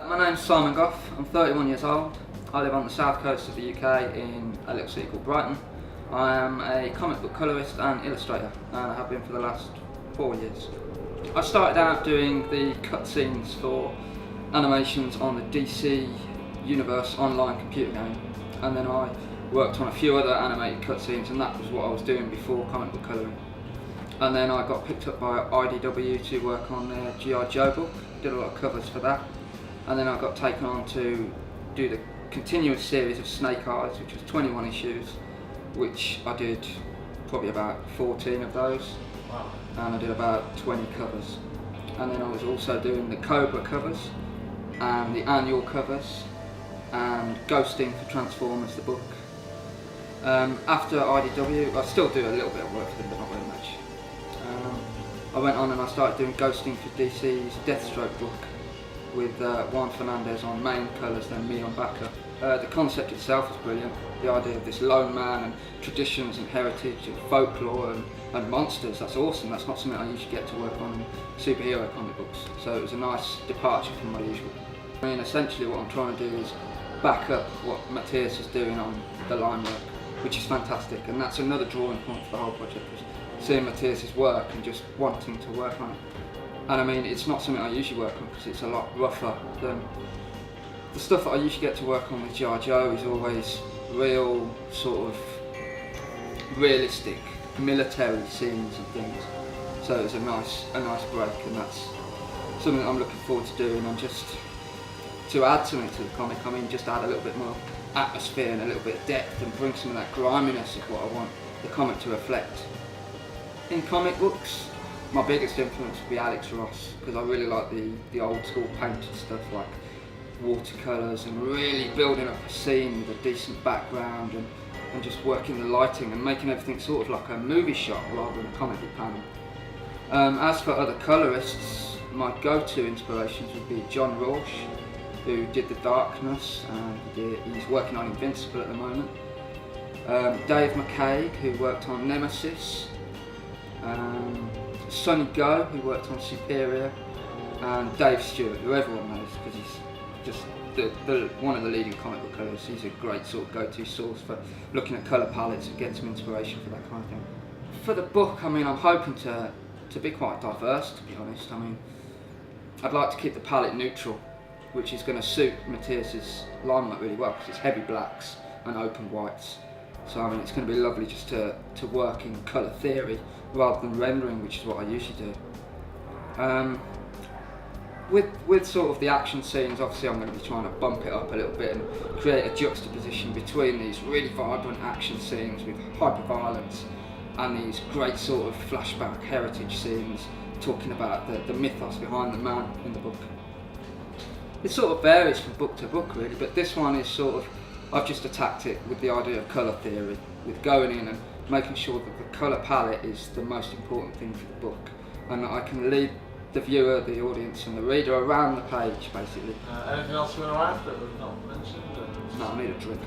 My name's Simon Gough, I'm 31 years old. I live on the south coast of the UK in a little city called Brighton. I am a comic book colourist and illustrator, and I have been for the last 4 years. I started out doing the cutscenes for animations on the DC Universe online computer game, and then I worked on a few other animated cutscenes, and that was what I was doing before comic book colouring. And then I got picked up by IDW to work on their G.I. Joe book, did a lot of covers for that. And then I got taken on to do the continuous series of Snake Eyes, which was 21 issues, which I did probably about 14 of those. Wow. And I did about 20 covers. And then I was also doing the Cobra covers, and the annual covers, and ghosting for Transformers, the book. After IDW, I still do a little bit of work for them, but not very much. I went on and I started doing ghosting for DC's Deathstroke book, with Juan Fernandez on main colours, then me on backup. The concept itself is brilliant. The idea of this lone man and traditions and heritage and folklore and monsters, that's awesome. That's not something I usually get to work on in superhero comic books. So it was a nice departure from my usual. I mean, essentially what I'm trying to do is back up what Matthias is doing on the line work, which is fantastic. And that's another drawing point for the whole project, was seeing Matthias's work and just wanting to work on it. And I mean, it's not something I usually work on because it's a lot rougher than the stuff that I usually get to work on with G.I. Joe. Is always real, sort of realistic military scenes and things. So it was a nice break, and that's something that I'm looking forward to doing. And just to add something to the comic, I mean, just add a little bit more atmosphere and a little bit of depth, and bring some of that griminess of what I want the comic to reflect. In comic books, my biggest influence would be Alex Ross, because I really like the old school painted stuff like watercolours, and really building up a scene with a decent background, and just working the lighting and making everything sort of like a movie shot rather than a comic book panel. As for other colourists, my go-to inspirations would be John Rorsch, who did The Darkness, and he's working on Invincible at the moment. Dave McCaig, who worked on Nemesis. Sonny Gough, who worked on Superior, and Dave Stewart, who everyone knows because he's just one of the leading comic book colourists. He's a great sort of go-to source for looking at colour palettes and getting some inspiration for that kind of thing. For the book, I mean, I'm hoping to be quite diverse, to be honest. I mean, I'd like to keep the palette neutral, which is going to suit Matthias's line work really well because it's heavy blacks and open whites. So I mean, it's going to be lovely just to work in colour theory rather than rendering, which is what I usually do. With sort of the action scenes, obviously I'm going to be trying to bump it up a little bit and create a juxtaposition between these really vibrant action scenes with hyper-violence and these great sort of flashback heritage scenes talking about the mythos behind the man in the book. It sort of varies from book to book really, but this one is sort of, I've just attacked it with the idea of colour theory, with going in and making sure that the colour palette is the most important thing for the book, and that I can lead the viewer, the audience and the reader around the page basically. Anything else you want to add that we've not mentioned? No, I need a drink.